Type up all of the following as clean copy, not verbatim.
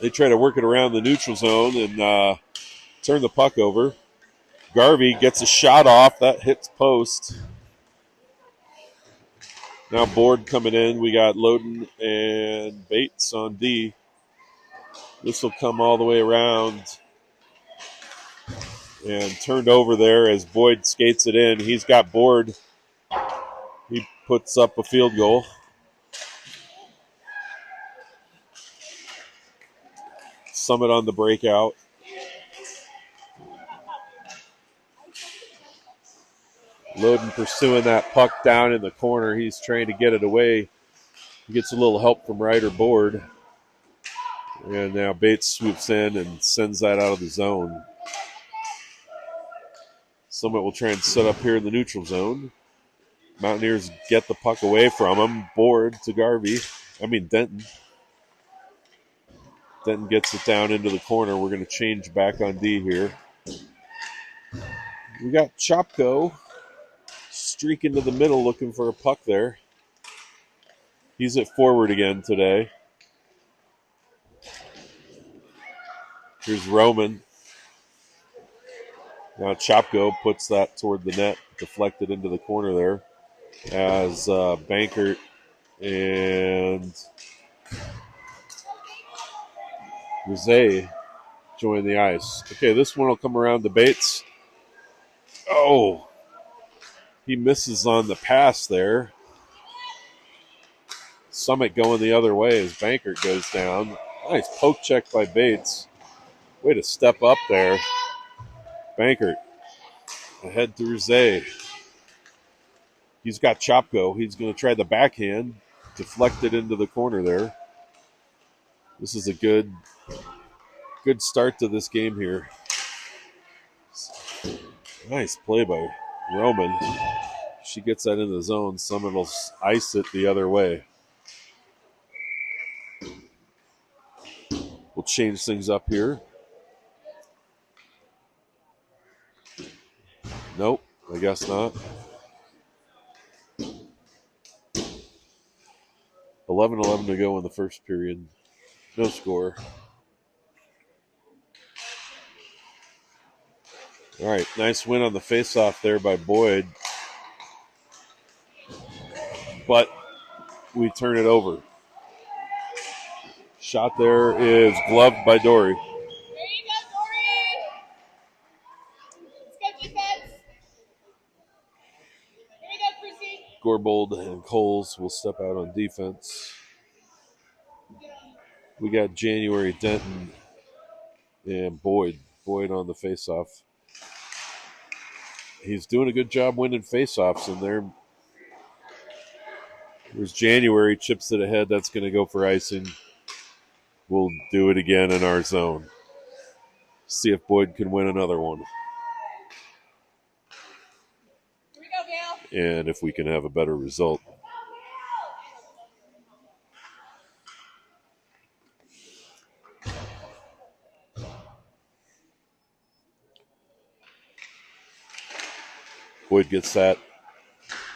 They try to work it around the neutral zone and turn the puck over. Garvey gets a shot off. That hits post. Now Board coming in. We got Loden and Bates on D. This will come all the way around and turned over there as Boyd skates it in. He's got Board. He puts up a field goal. Summit on the breakout. Loden pursuing that puck down in the corner. He's trying to get it away. He gets a little help from Ryder Board. And now Bates swoops in and sends that out of the zone. Summit will try and set up here in the neutral zone. Mountaineers get the puck away from him. Board to Denton. Denton gets it down into the corner. We're going to change back on D here. We got Chopko streaking to the middle looking for a puck there. He's at forward again today. Here's Roman. Now Chopko puts that toward the net, deflected into the corner there as Bankert and Rosé join the ice. Okay, this one will come around to Bates. Oh, he misses on the pass there. Summit going the other way as Bankert goes down. Nice poke check by Bates. Way to step up there. Bankert ahead to Rosé. He's got Chopko. He's going to try the backhand. Deflected into the corner there. This is a good start to this game here. Nice play by Roman. She gets that in the zone. Summit will ice it the other way. We'll change things up here. Nope, I guess not. 11-11 to go in the first period. No score. All right, nice win on the faceoff there by Boyd. But we turn it over. Shot there is gloved by Dory. There you go, Dory. Let's go defense. There you go, Chrissy. Gorbold and Coles will step out on defense. We got January, Denton, and Boyd. Boyd on the faceoff. He's doing a good job winning faceoffs in there. There's January, chips it ahead. That's going to go for icing. We'll do it again in our zone. See if Boyd can win another one. Here we go, Vail. And if we can have a better result. Boyd gets that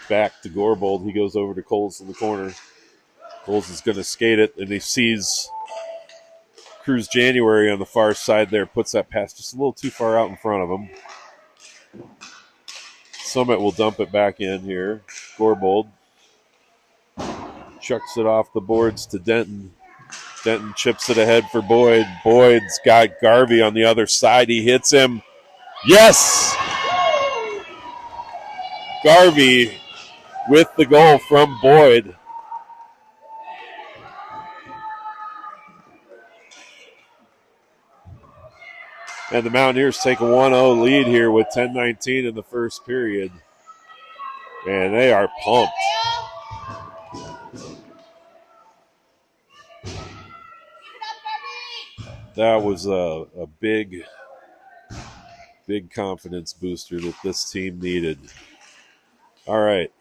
back to Gorbold. He goes over to Coles in the corner. Coles is going to skate it, and he sees Cruz January on the far side there. Puts that pass just a little too far out in front of him. Summit will dump it back in here. Gorbold chucks it off the boards to Denton. Denton chips it ahead for Boyd. Boyd's got Garvey on the other side. He hits him. Yes! Garvey with the goal from Boyd. And the Mountaineers take a 1-0 lead here with 10:19 in the first period. And they are pumped. That was a big confidence booster that this team needed. All right.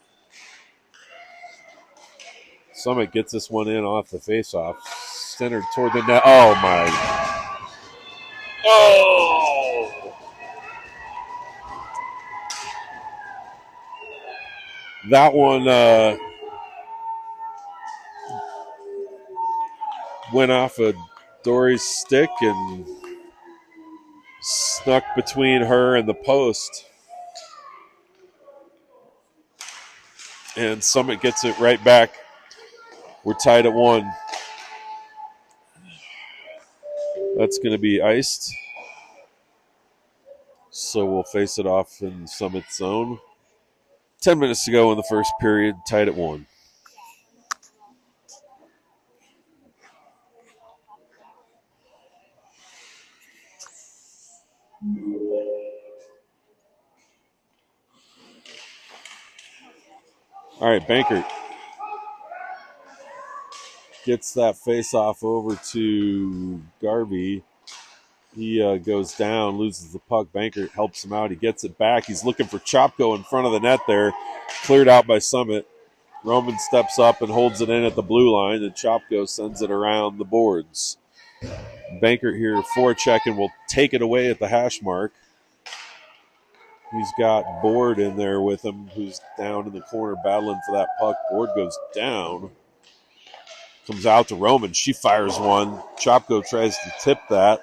Summit gets this one in off the faceoff. Centered toward the net. Oh, my. Oh! That one went off a Dory's stick and snuck between her and the post. And Summit gets it right back. We're tied at 1. That's going to be iced. So we'll face it off in Summit's zone. 10 minutes to go in the first period, tied at 1. All right, Bankert gets that face-off over to Garvey. He goes down, loses the puck. Bankert helps him out. He gets it back. He's looking for Chopko in front of the net there. Cleared out by Summit. Roman steps up and holds it in at the blue line, and Chopko sends it around the boards. Bankert here forechecking will take it away at the hash mark. He's got Board in there with him, who's down in the corner battling for that puck. Board goes down. Comes out to Roman. She fires one. Chopko tries to tip that.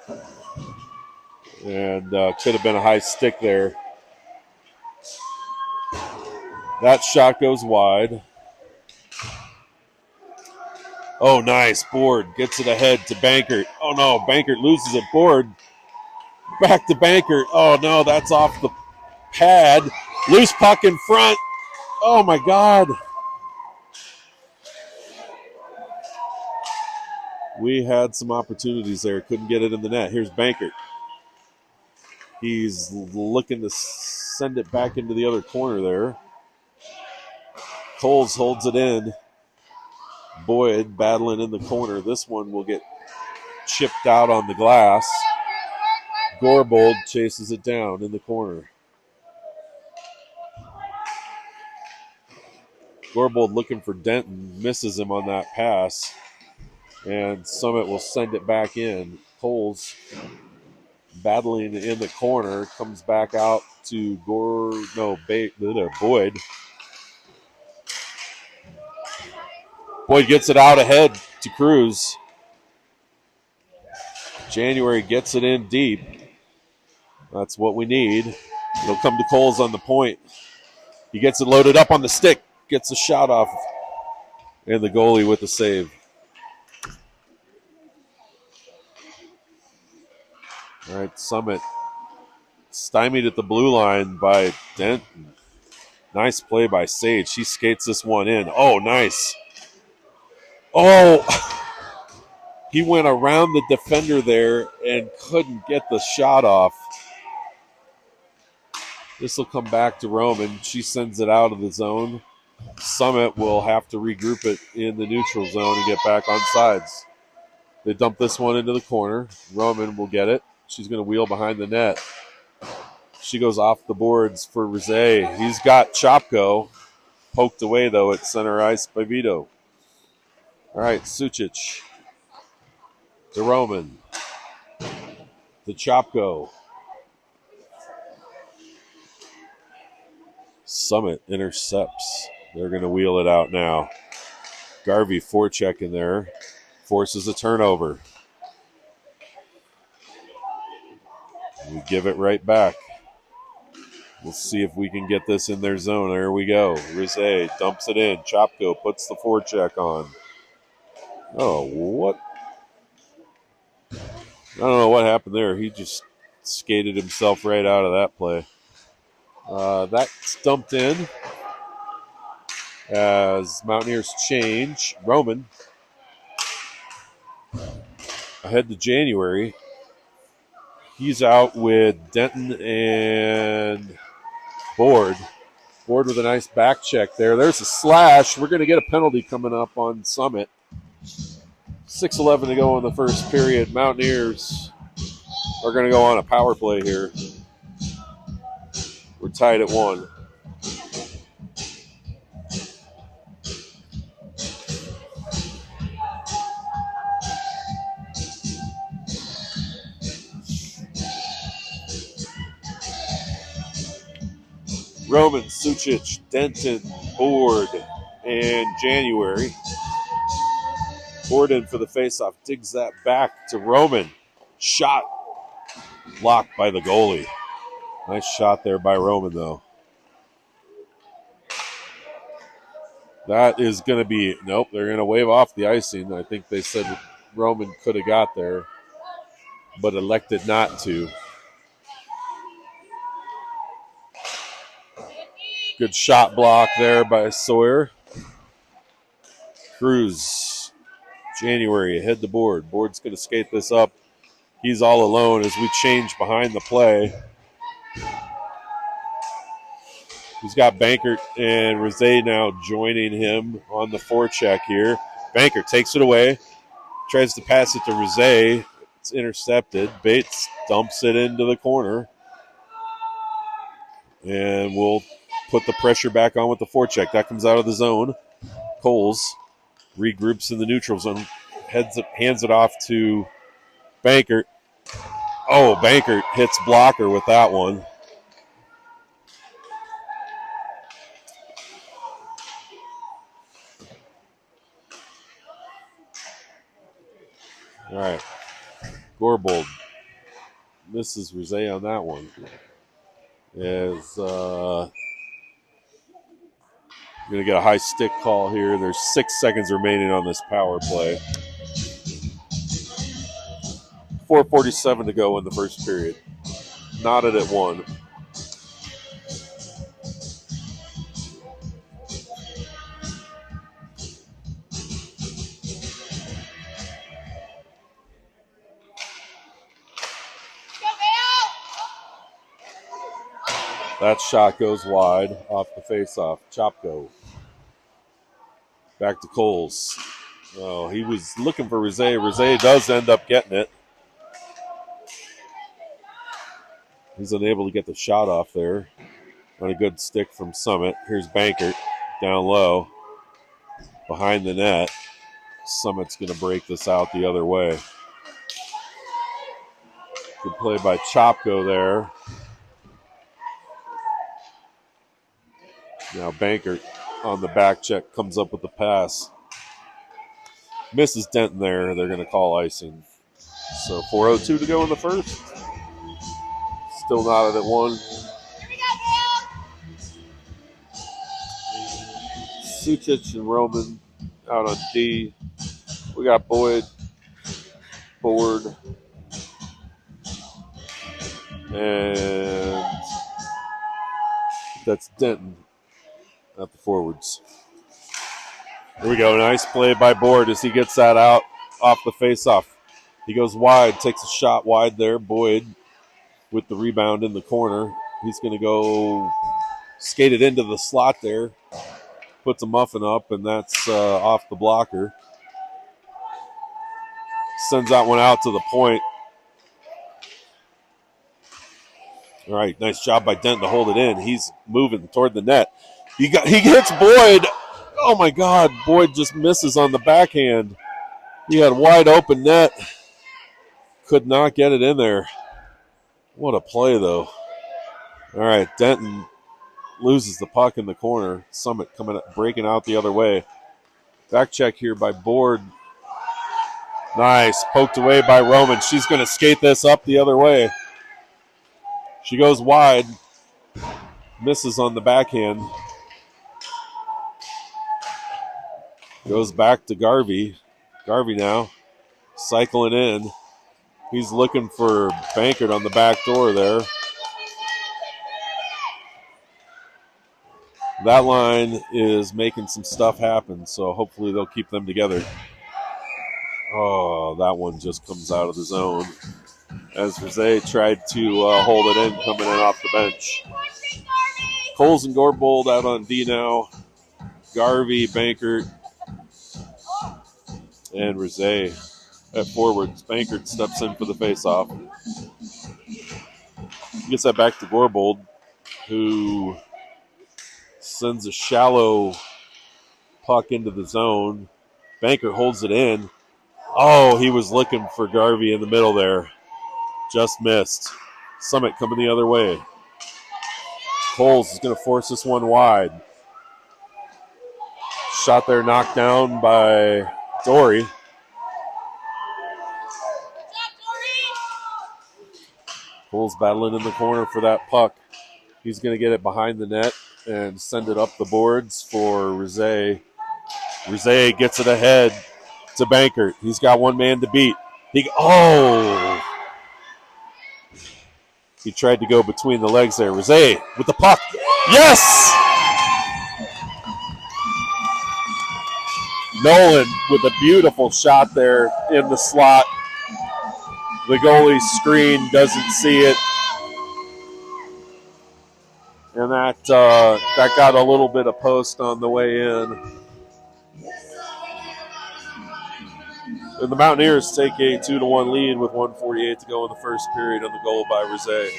And could have been a high stick there. That shot goes wide. Oh, nice. Board gets it ahead to Bankert. Oh, no. Bankert loses it. Board back to Bankert. Oh, no. That's off the pad. Loose puck in front. Oh, my God. We had some opportunities there. Couldn't get it in the net. Here's Bankert. He's looking to send it back into the other corner there. Coles holds it in. Boyd battling in the corner. This one will get chipped out on the glass. Gorbold chases it down in the corner. Gorbold looking for Denton. Misses him on that pass. And Summit will send it back in. Coles battling in the corner. Comes back out to Boyd. Boyd gets it out ahead to Cruz. January gets it in deep. That's what we need. It'll come to Coles on the point. He gets it loaded up on the stick. Gets a shot off. And the goalie with the save. All right, Summit stymied at the blue line by Denton. Nice play by Sage. He skates this one in. Oh, nice. Oh, he went around the defender there and couldn't get the shot off. This will come back to Roman. She sends it out of the zone. Summit will have to regroup it in the neutral zone and get back on sides. They dump this one into the corner. Roman will get it. She's going to wheel behind the net. She goes off the boards for Rizé. He's got Chopko. Poked away, though, at center ice by Vito. All right, Sucic. To Roman. To Chopko. Summit intercepts. They're going to wheel it out now. Garvey forechecking there. Forces a turnover. We give it right back. We'll see if we can get this in their zone. There we go. Rizé dumps it in. Chopko puts the forecheck on. Oh, what? I don't know what happened there. He just skated himself right out of that play. That's dumped in as Mountaineers change. Roman ahead to January. He's out with Denton and Board. Board with a nice back check there. There's a slash. We're going to get a penalty coming up on Summit. 6:11 to go in the first period. Mountaineers are going to go on a power play here. We're tied at 1. Roman, Sucic, Denton, Board, and January. Board in for the faceoff. Digs that back to Roman. Shot blocked by the goalie. Nice shot there by Roman, though. That is going to be, nope, they're going to wave off the icing. I think they said Roman could have got there, but elected not to. Good shot block there by Sawyer. Cruz, January, ahead the board. Board's going to skate this up. He's all alone as we change behind the play. He's got Bankert and Rosé now joining him on the forecheck here. Bankert takes it away, tries to pass it to Rosé. It's intercepted. Bates dumps it into the corner. And we'll put the pressure back on with the forecheck. That comes out of the zone. Coles regroups in the neutral zone, hands it off to Bankert. Oh, Bankert hits blocker with that one. All right. Gorbold misses Rosé on that one. As going to get a high stick call here. There's 6 seconds remaining on this power play. 4:47 to go in the first period. Knotted at 1. That shot goes wide off the faceoff. Chopko. Back to Coles. Oh, he was looking for Rosé. Rosé does end up getting it. He's unable to get the shot off there on a good stick from Summit. Here's Bankert down low behind the net. Summit's going to break this out the other way. Good play by Chopko there. Now Bankert on the back check comes up with the pass. Misses Denton there. They're going to call icing. So 4:02 to go in the first. Still knotted at 1. Sucic and Roman out on D. We got Boyd, Ford, and that's Denton at the forwards. Here we go. Nice play by Boyd as he gets that out off the faceoff. He goes wide, takes a shot wide there. Boyd with the rebound in the corner. He's going to go skate it into the slot there. Puts a muffin up, and that's off the blocker. Sends that one out to the point. All right, nice job by Dent to hold it in. He's moving toward the net. He hits Boyd. Oh, my God. Boyd just misses on the backhand. He had wide open net. Could not get it in there. What a play, though. All right, Denton loses the puck in the corner. Summit breaking out the other way. Back check here by Board. Nice. Poked away by Roman. She's going to skate this up the other way. She goes wide. Misses on the backhand. Goes back to Garvey. Garvey now cycling in. He's looking for Bankert on the back door there. That line is making some stuff happen, so hopefully they'll keep them together. Oh, that one just comes out of the zone as Rosé tried to hold it in, coming in off the bench. Coles and Gorbold out on D now. Garvey, Bankert, and Rosé at forwards. Bankert steps in for the faceoff. Gets that back to Gorbold, who sends a shallow puck into the zone. Bankert holds it in. Oh, he was looking for Garvey in the middle there. Just missed. Summit coming the other way. Coles is going to force this one wide. Shot there knocked down by Dory. Pool's battling in the corner for that puck. He's going to get it behind the net and send it up the boards for Rizet. Rizet gets it ahead to Bankert. He's got one man to beat. He tried to go between the legs there. Rizet with the puck. Yes! Nolan with a beautiful shot there in the slot. The goalie's screen doesn't see it. And that got a little bit of post on the way in. And the Mountaineers take a 2-1 lead with 1:48 to go in the first period on the goal by Rizet.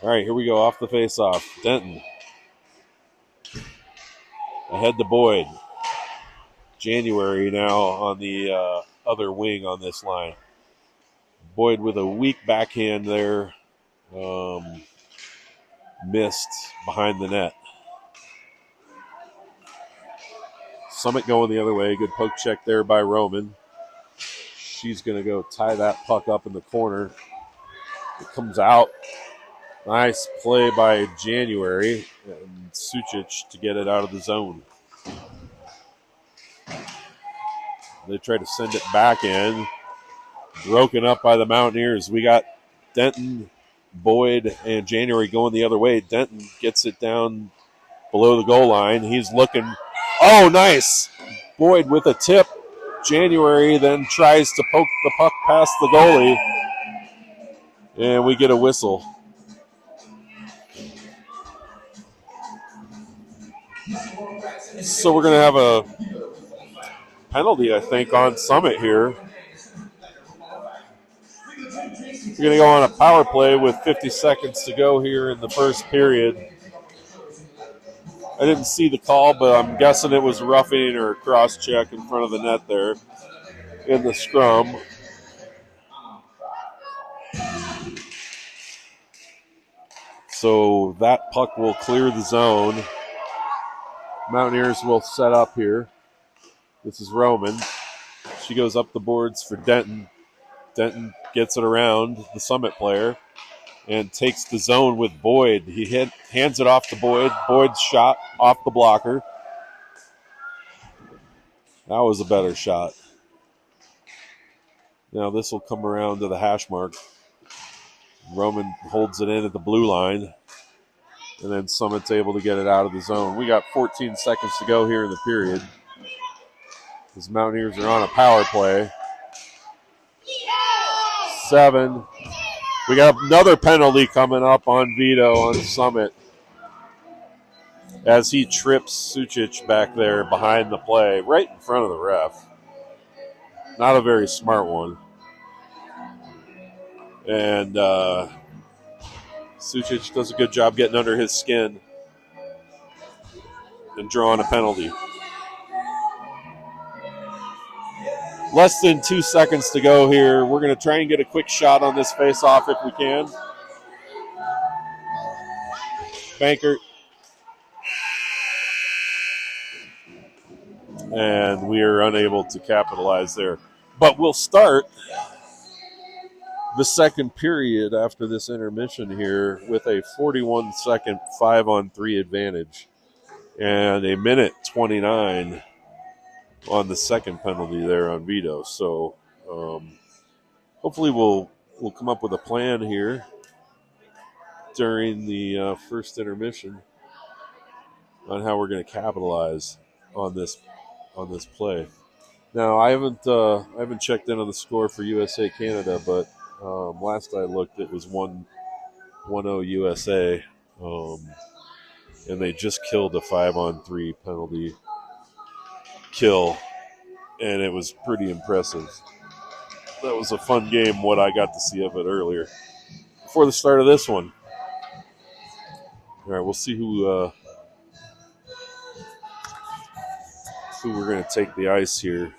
All right, here we go off the faceoff. Denton. Ahead to Boyd. January now on the other wing on this line. Boyd with a weak backhand there. Missed behind the net. Summit going the other way. Good poke check there by Roman. She's going to go tie that puck up in the corner. It comes out. Nice play by January and Sucic to get it out of the zone. They try to send it back in. Broken up by the Mountaineers. We got Denton, Boyd, and January going the other way. Denton gets it down below the goal line. He's looking. Oh, nice. Boyd with a tip. January then tries to poke the puck past the goalie. And we get a whistle. So we're going to have a penalty, I think, on Summit here. We're going to go on a power play with 50 seconds to go here in the first period. I didn't see the call, but I'm guessing it was roughing or cross-check in front of the net there in the scrum. So that puck will clear the zone. Mountaineers will set up here. This is Roman. She goes up the boards for Denton. Denton gets it around the Summit player and takes the zone with Boyd. He hands it off to Boyd. Boyd's shot off the blocker. That was a better shot. Now this will come around to the hash mark. Roman holds it in at the blue line. And then Summit's able to get it out of the zone. We got 14 seconds to go here in the period. These Mountaineers are on a power play. 7. We got another penalty coming up on Vito on Summit as he trips Sucic back there behind the play, right in front of the ref. Not a very smart one. And Sucic does a good job getting under his skin and drawing a penalty. Less than 2 seconds to go here. We're going to try and get a quick shot on this face-off if we can. Bankert. And we are unable to capitalize there. But we'll start the second period after this intermission here with a 41-second 5-on-3 advantage and a minute 29 on the second penalty there on Vito. So hopefully we'll come up with a plan here during the first intermission on how we're going to capitalize on this play. Now I haven't checked in on the score for USA Canada, but last I looked it was 1-0 USA, and they just killed a 5-on-3 penalty kill, and it was pretty impressive. That was a fun game, what I got to see of it earlier. Before the start of this one. All right, we'll see who we're going to take the ice here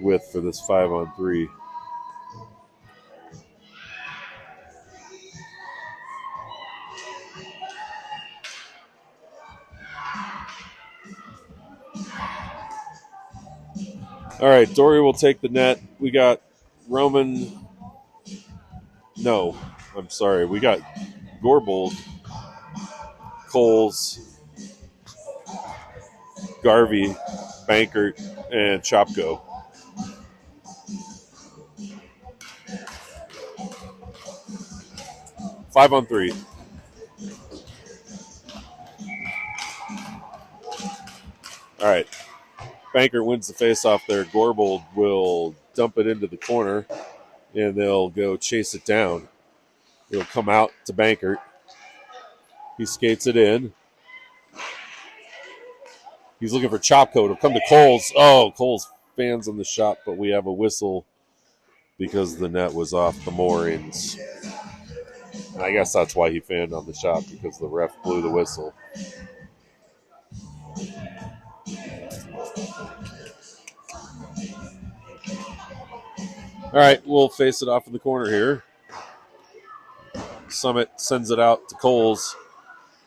with for this 5-on-3. All right, Dory will take the net. We got Roman. No, I'm sorry. We got Gorbold, Coles, Garvey, Bankert, and Chopko. Five on three. All right. Bankert wins the faceoff there. Gorbold will dump it into the corner, and they'll go chase it down. It'll come out to Bankert. He skates it in. He's looking for Chopko. It'll come to Coles. Oh, Coles fans on the shot, but we have a whistle because the net was off the moorings. And I guess that's why he fanned on the shot, because the ref blew the whistle. All right, we'll face it off in the corner here. Summit sends it out to Coles.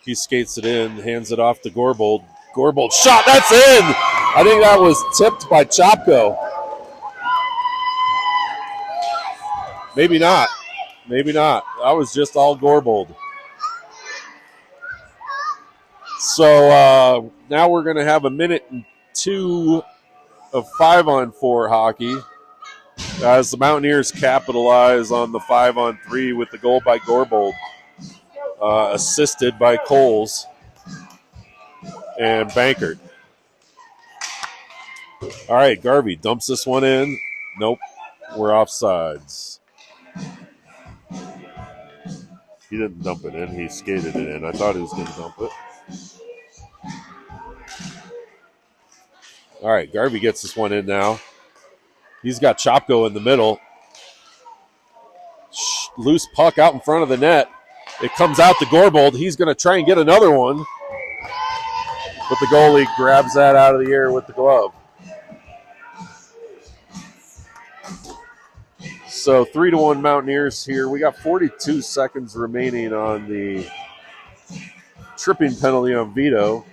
He skates it in, hands it off to Gorbold. Gorbold shot, that's in! I think that was tipped by Chopko. Maybe not. Maybe not. That was just all Gorbold. So now we're going to have a minute and 2 of 5-on-4 hockey as the Mountaineers capitalize on the 5-on-3 with the goal by Gorbold, assisted by Coles and Bankert. All right, Garvey dumps this one in. Nope, we're offsides. He didn't dump it in. He skated it in. I thought he was going to dump it. All right, Garvey gets this one in now. He's got Chopko in the middle. Loose puck out in front of the net. It comes out to Gorbold. He's going to try and get another one. But the goalie grabs that out of the air with the glove. So 3-1 Mountaineers here. We got 42 seconds remaining on the tripping penalty on Vito.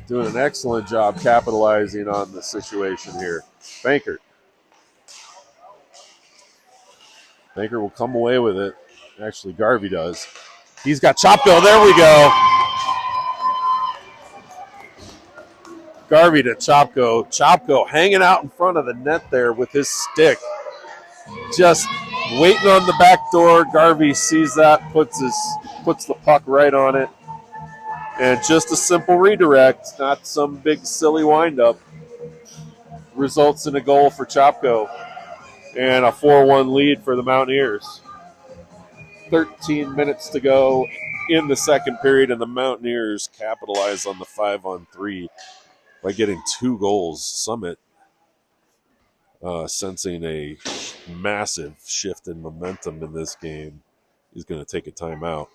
Doing an excellent job capitalizing on the situation here. Bankert. Bankert will come away with it. Actually, Garvey does. He's got Chopko. There we go. Garvey to Chopko. Chopko hanging out in front of the net there with his stick. Just waiting on the back door. Garvey sees that, puts the puck right on it. And just a simple redirect, not some big silly windup, results in a goal for Chopko and a 4-1 lead for the Mountaineers. 13 minutes to go in the second period, and the Mountaineers capitalize on the 5-on-3 by getting 2 goals. Summit sensing a massive shift in momentum in this game. He's going to take a timeout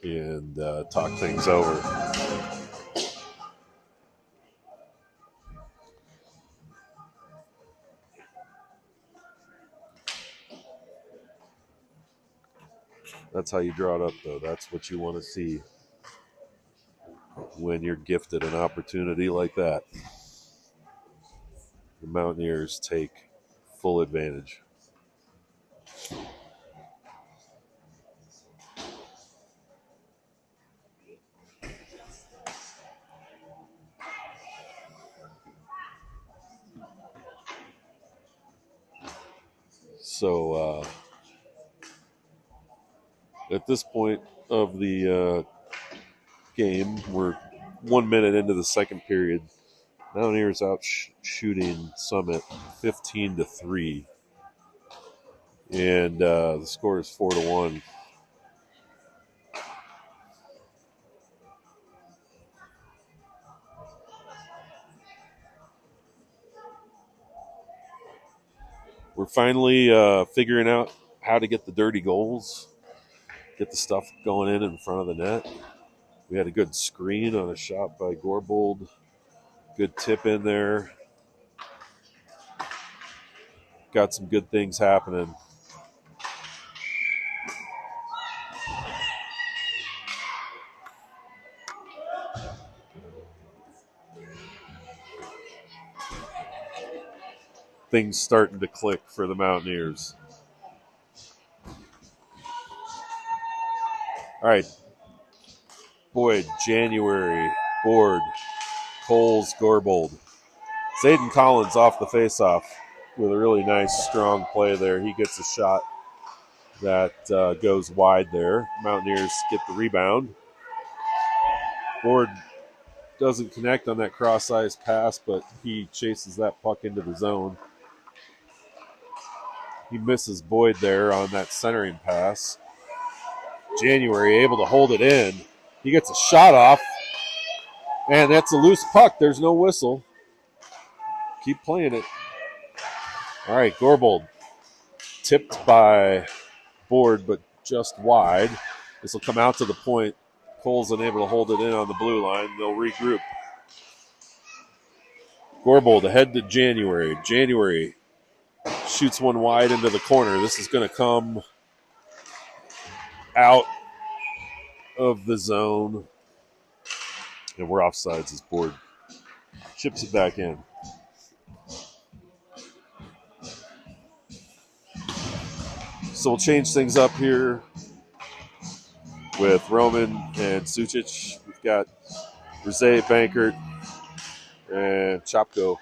and talk things over. That's how you draw it up, though. That's what you want to see when you're gifted an opportunity like that. The Mountaineers take full advantage. So at this point of the game, we're 1 minute into the second period. Mountaineers out shooting Summit 15-3, and the score is 4-1. We're finally figuring out how to get the dirty goals, get the stuff going in front of the net. We had a good screen on a shot by Gorbold. Good tip in there. Got some good things happening. things starting to click for the Mountaineers. All right. Boyd, January, Board, Coles, Gorbold. Zayden Collins off the faceoff with a really nice, strong play there. He gets a shot that goes wide there. Mountaineers get the rebound. Board doesn't connect on that cross-ice pass, but he chases that puck into the zone. He misses Boyd there on that centering pass. January able to hold it in. He gets a shot off, and that's a loose puck. There's no whistle. Keep playing it. All right, Gorbold tipped by Board, but just wide. This will come out to the point. Cole's unable to hold it in on the blue line. They'll regroup. Gorbold ahead to January. January shoots one wide into the corner. This is going to come out of the zone. And we're offsides as Board chips it back in. So we'll change things up here with Roman and Sucic. We've got Rizé, Bankert, and Chopko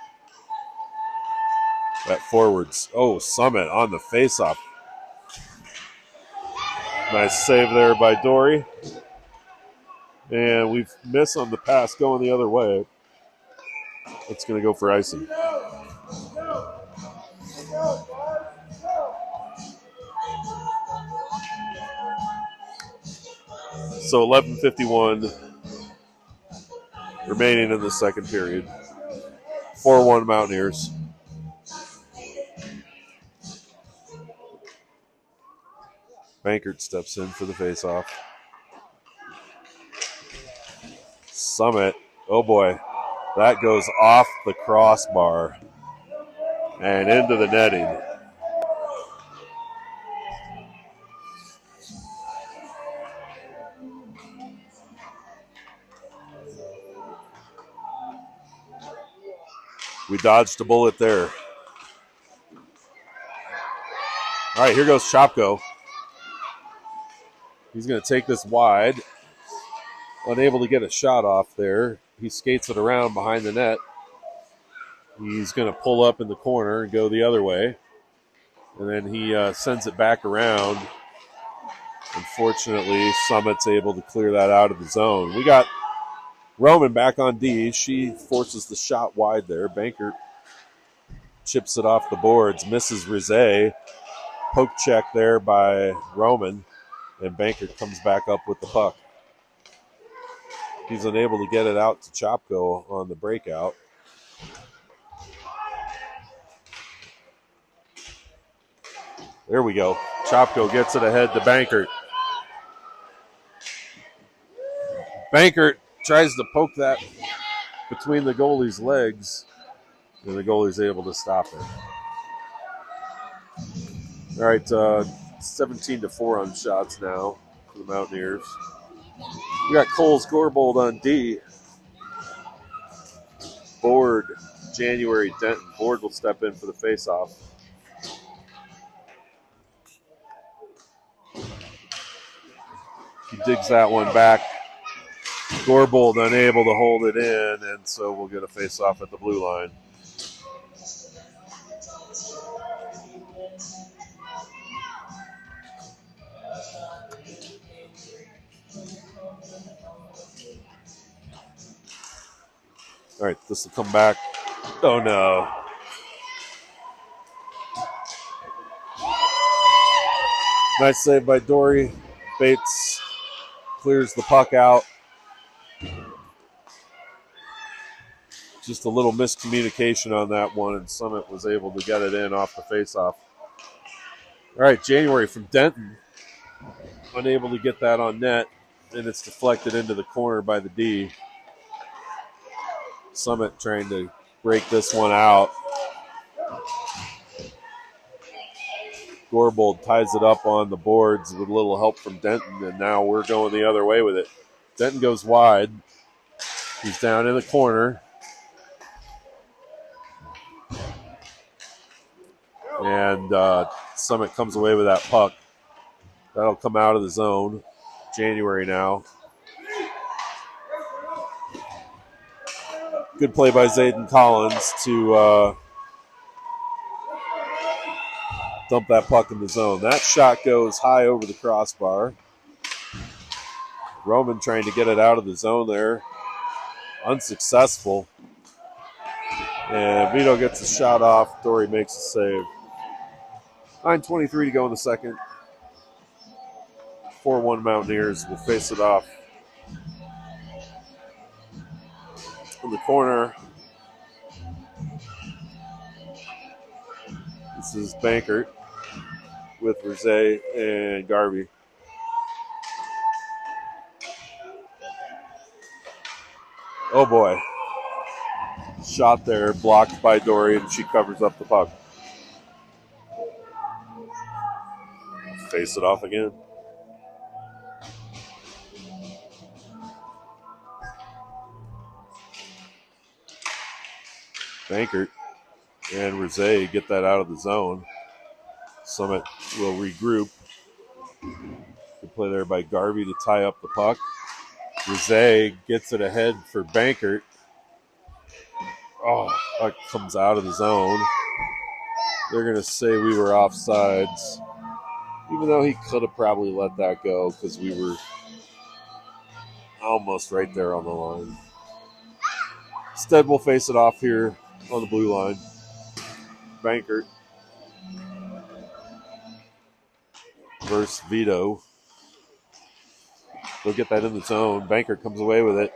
at forwards. Oh, Summit on the faceoff. Nice save there by Dory. And we've missed on the pass going the other way. It's going to go for icing. So 11:51 remaining in the second period. 4-1 Mountaineers. Bankert steps in for the faceoff. Summit. Oh boy. That goes off the crossbar and into the netting. We dodged a bullet there. All right, here goes Chopko. He's going to take this wide. Unable to get a shot off there. He skates it around behind the net. He's going to pull up in the corner and go the other way. And then he sends it back around. Unfortunately, Summit's able to clear that out of the zone. We got Roman back on D. She forces the shot wide there. Bankert chips it off the boards, misses Rizé. Poke check there by Roman, and Bankert comes back up with the puck. He's unable to get it out to Chopko on the breakout. There we go. Chopko gets it ahead to Bankert. Bankert tries to poke that between the goalie's legs, and the goalie's able to stop it. All right, 17-4 on shots now for the Mountaineers. We got Coles Gorbold on D. Board, January, Denton. Board will step in for the faceoff. He digs that one back. Gorbold unable to hold it in, and so we'll get a faceoff at the blue line. All right, this will come back. Oh, no. Nice save by Dory. Bates clears the puck out. Just a little miscommunication on that one, and Summit was able to get it in off the faceoff. All right, January from Denton. Unable to get that on net, and it's deflected into the corner by the D. Summit trying to break this one out. Gorbold ties it up on the boards with a little help from Denton, and now we're going the other way with it. Denton goes wide. He's down in the corner. And Summit comes away with that puck. That'll come out of the zone. January now. Good play by Zayden Collins to dump that puck in the zone. That shot goes high over the crossbar. Roman trying to get it out of the zone there. Unsuccessful. And Vito gets a shot off. Dory makes a save. 9:23 to go in the second. 4-1 Mountaineers will face it off. In the corner, this is Bankert with Rosé and Garvey. Oh boy. Shot there, blocked by Dory, and she covers up the puck. Face it off again. Bankert and Rosé get that out of the zone. Summit will regroup. Good play there by Garvey to tie up the puck. Rosé gets it ahead for Bankert. Oh, puck comes out of the zone. They're going to say we were offsides, even though he could have probably let that go because we were almost right there on the line. Instead, we'll face it off here on the blue line. Bankert versus Vito. They'll get that in the zone. Bankert comes away with it.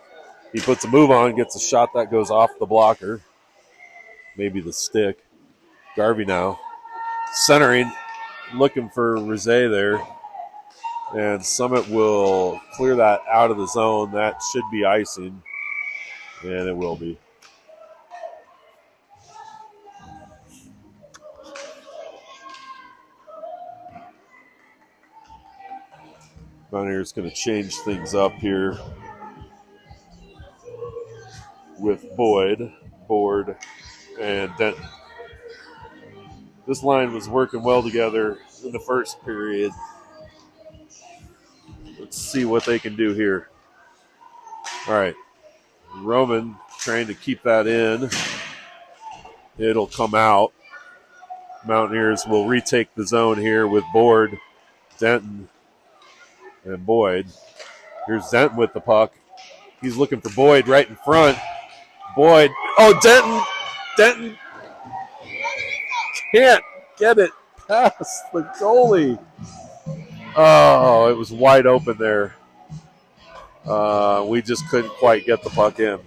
He puts a move on, gets a shot that goes off the blocker. Maybe the stick. Garvey now. Centering, looking for Rosé there. And Summit will clear that out of the zone. That should be icing. And it will be. Mountaineers going to change things up here with Boyd, Board, and Denton. This line was working well together in the first period. Let's see what they can do here. All right. Roman trying to keep that in. It'll come out. Mountaineers will retake the zone here with Board, Denton, and Boyd. Here's Denton with the puck. He's looking for Boyd right in front. Boyd. Oh, Denton can't get it past the goalie. Oh, it was wide open there. We just couldn't quite get the puck in.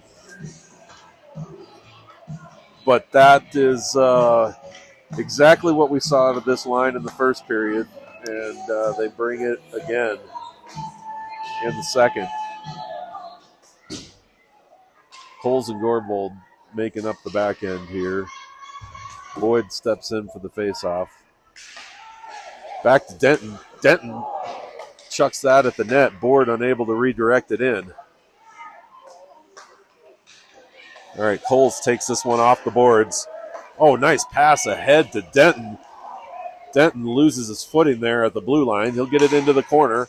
But that is exactly what we saw out of this line in the first period. And they bring it again in the second. Coles and Gorbold making up the back end here. Boyd steps in for the faceoff. Back to Denton. Denton chucks that at the net. Board unable to redirect it in. All right, Coles takes this one off the boards. Oh, nice pass ahead to Denton. Denton loses his footing there at the blue line. He'll get it into the corner.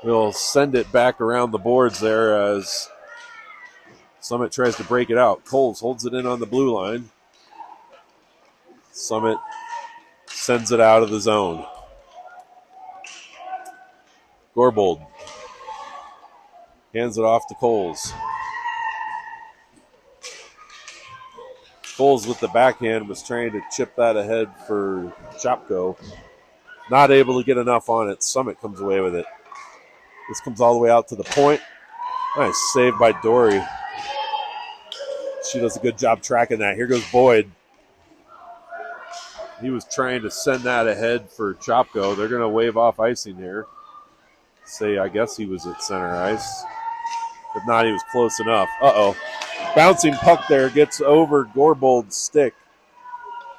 He'll send it back around the boards there as Summit tries to break it out. Coles holds it in on the blue line. Summit sends it out of the zone. Gorbold hands it off to Coles. Coles with the backhand was trying to chip that ahead for Chopko. Not able to get enough on it. Summit comes away with it. This comes all the way out to the point. Nice save by Dory. She does a good job tracking that. Here goes Boyd. He was trying to send that ahead for Chopko. They're going to wave off icing here. Say, I guess he was at center ice. If not, he was close enough. Uh-oh. Bouncing puck there gets over Gorbold's stick.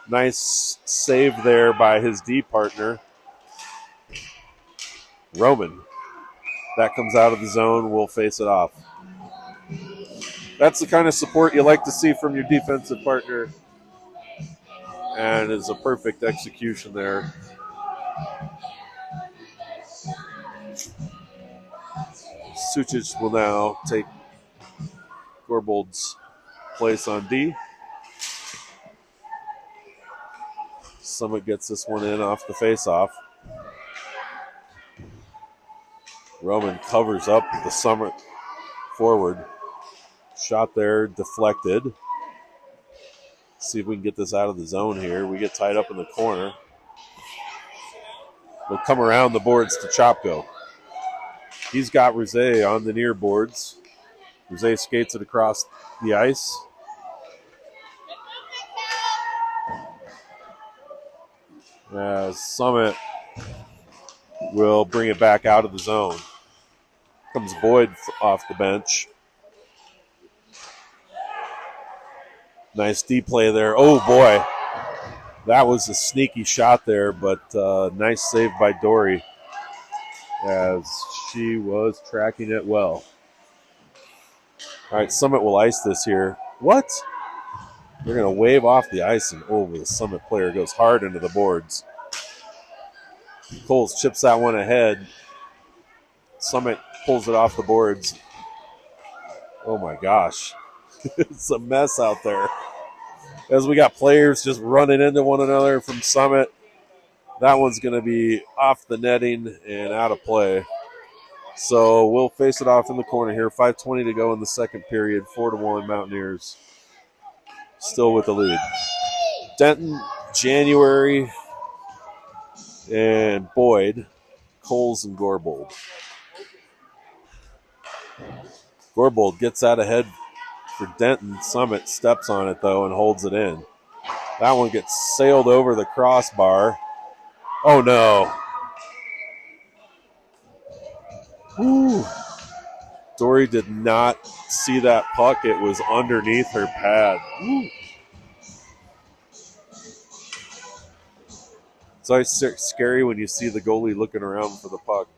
Nice save there by his D partner. Roman. That comes out of the zone. We'll face it off. That's the kind of support you like to see from your defensive partner. And it's a perfect execution there. Sucic will now take Gorbold's place on D. Summit gets this one in off the faceoff. Roman covers up the Summit forward. Shot there, deflected. See if we can get this out of the zone here. We get tied up in the corner. We'll come around the boards to Chopko. He's got Rose on the near boards. Rose skates it across the ice. Summit will bring it back out of the zone. Comes Boyd off the bench. Nice deep play there. Oh, boy. That was a sneaky shot there, but nice save by Dory as she was tracking it well. All right, Summit will ice this here. What? They're going to wave off the ice, and the Summit player goes hard into the boards. Coles chips that one ahead. Summit pulls it off the boards. Oh, my gosh. It's a mess out there. As we got players just running into one another from Summit. That one's going to be off the netting and out of play. So we'll face it off in the corner here. 5:20 to go in the second period. 4-1 Mountaineers. Still with the lead. Denton, January, and Boyd. Coles and Gorbold. Gorbold gets out ahead for Denton. Summit steps on it, though, and holds it in. That one gets sailed over the crossbar. Oh, no. Woo. Dory did not see that puck. It was underneath her pad. Woo. It's always scary when you see the goalie looking around for the puck.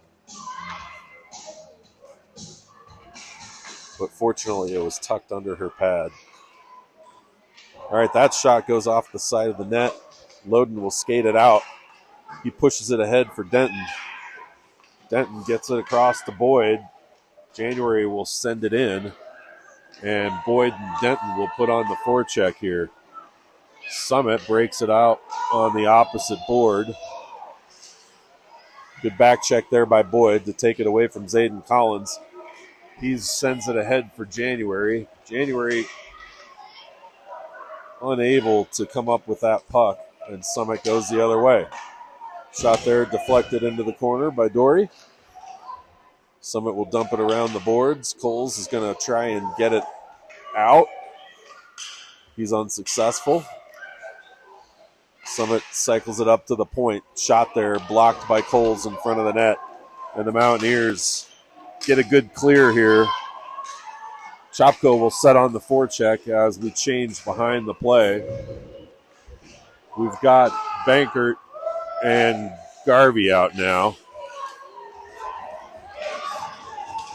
But fortunately, it was tucked under her pad. All right, that shot goes off the side of the net. Loden will skate it out. He pushes it ahead for Denton. Denton gets it across to Boyd. January will send it in. And Boyd and Denton will put on the forecheck here. Summit breaks it out on the opposite board. Good back check there by Boyd to take it away from Zayden Collins. He sends it ahead for January. January unable to come up with that puck, and Summit goes the other way. Shot there, deflected into the corner by Dory. Summit will dump it around the boards. Coles is going to try and get it out. He's unsuccessful. Summit cycles it up to the point. Shot there, blocked by Coles in front of the net. And the Mountaineers get a good clear here. Chopko will set on the forecheck as we change behind the play. We've got Bankert and Garvey out now.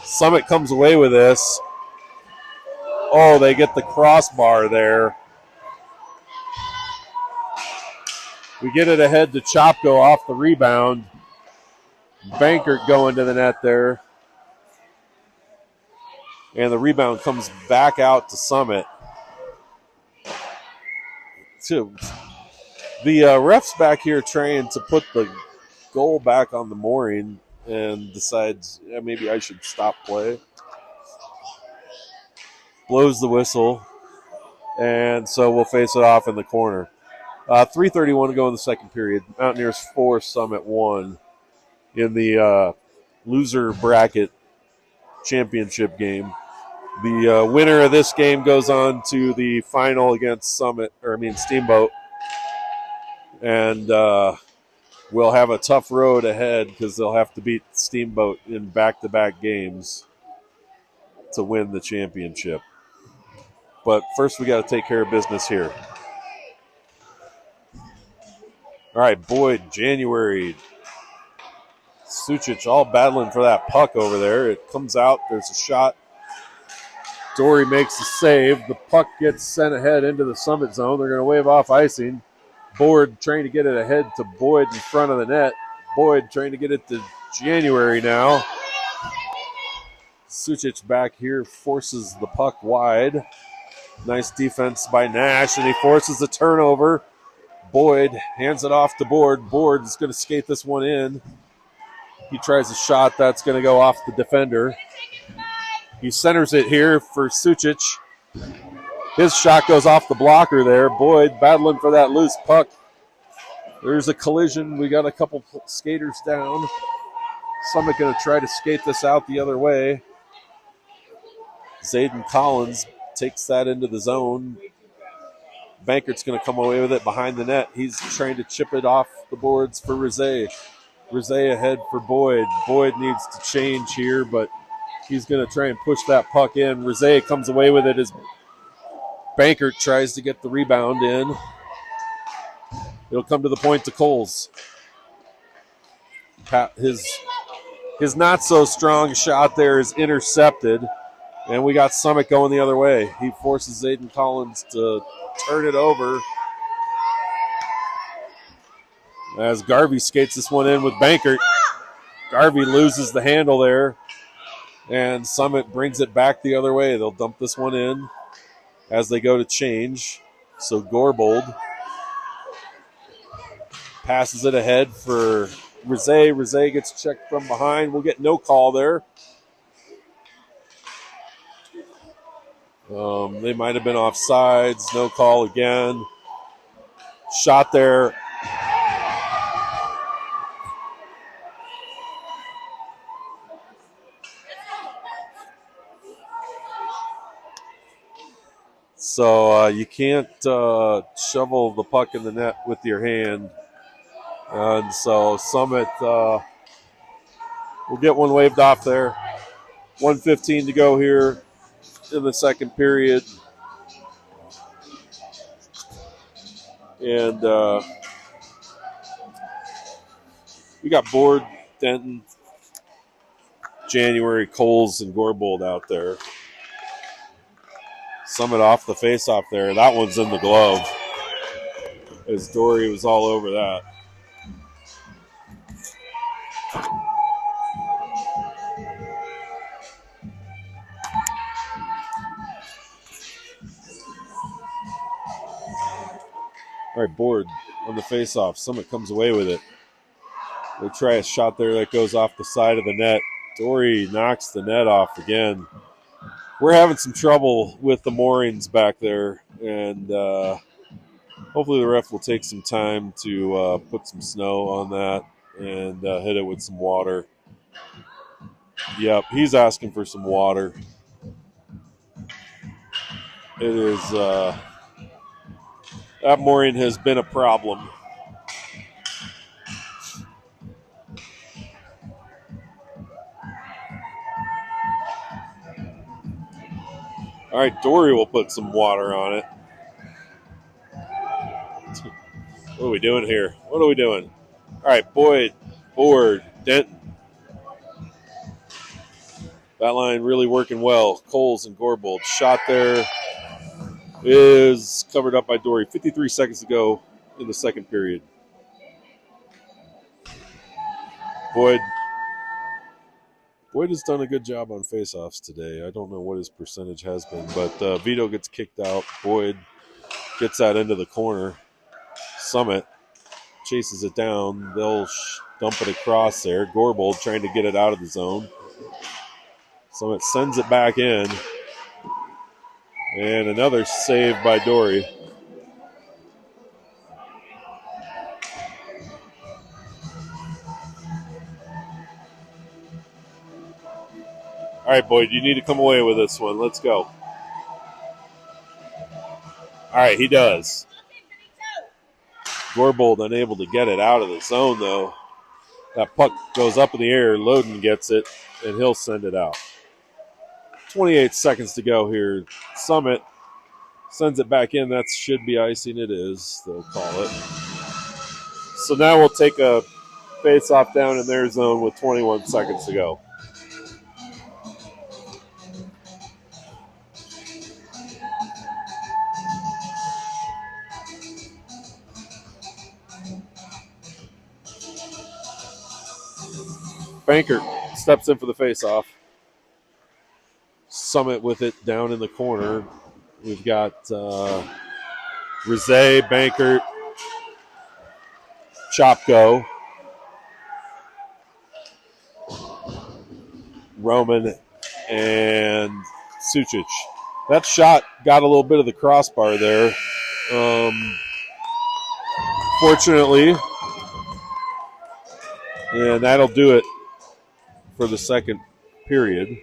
Summit comes away with this. Oh, they get the crossbar there. We get it ahead to Chopko off the rebound. Bankert going to the net there. And the rebound comes back out to Summit. The ref's back here trying to put the goal back on the mooring and decides, maybe I should stop play. Blows the whistle. And so we'll face it off in the corner. 3:31 to go in the second period. Mountaineers 4, Summit 1 in the loser bracket championship game. The winner of this game goes on to the final against Steamboat. And we'll have a tough road ahead because they'll have to beat Steamboat in back-to-back games to win the championship. But first we got to take care of business here. All right, Boyd, January, Sucic all battling for that puck over there. It comes out. There's a shot Dory makes the save. The puck gets sent ahead into the Summit zone. They're going to wave off icing. Board trying to get it ahead to Boyd in front of the net. Boyd trying to get it to January now. Sucic back here forces the puck wide. Nice defense by Nash, and he forces the turnover. Boyd hands it off to Board. Board is going to skate this one in. He tries a shot. That's going to go off the defender. He centers it here for Sucic. His shot goes off the blocker there. Boyd battling for that loose puck. There's a collision. We got a couple skaters down. Summit going to try to skate this out the other way. Zayden Collins takes that into the zone. Bankert's going to come away with it behind the net. He's trying to chip it off the boards for Rizé. Rizé ahead for Boyd. Boyd needs to change here, but he's going to try and push that puck in. Rizé comes away with it as Bankert tries to get the rebound in. It'll come to the point to Coles. His not so strong shot there is intercepted, and we got Summit going the other way. He forces Zayden Collins to turn it over as Garvey skates this one in with Bankert. Garvey loses the handle there, and Summit brings it back the other way. They'll dump this one in as they go to change. So Gorbold passes it ahead for Rizé. Rizé gets checked from behind. We'll get no call there. They might have been offsides. No call again. Shot there. So you can't shovel the puck in the net with your hand. And so Summit will get one waved off there. 1:15 to go here in the second period. And we got Board, Denton, January, Coles, and Gorbold out there. Summit off the face-off there. That one's in the glove, as Dory was all over that. All right, Board on the face-off. Summit comes away with it. They try a shot there that goes off the side of the net. Dory knocks the net off again. We're having some trouble with the moorings back there, and hopefully the ref will take some time to put some snow on that and hit it with some water. Yep, he's asking for some water. It is that mooring has been a problem. All right, Dory will put some water on it. What are we doing here? What are we doing? All right, Boyd, Board, Denton. That line really working well. Coles and Gorbold. Shot there is covered up by Dory. 53 seconds to go in the second period. Boyd has done a good job on faceoffs today. I don't know what his percentage has been, but Vito gets kicked out. Boyd gets that into the corner. Summit chases it down. They'll dump it across there. Gorbold trying to get it out of the zone. Summit sends it back in. And another save by Dory. All right, Boyd, you need to come away with this one. Let's go. All right, he does. Gorbold unable to get it out of the zone, though. That puck goes up in the air. Loden gets it, and he'll send it out. 28 seconds to go here. Summit sends it back in. That should be icing. It is, they'll call it. So now we'll take a face-off down in their zone with 21 seconds to go. Banker steps in for the face-off. Summit with it down in the corner. We've got Rizé, Bankert, Chopko, Roman, and Sucic. That shot got a little bit of the crossbar there. Fortunately, and that'll do it for the second period.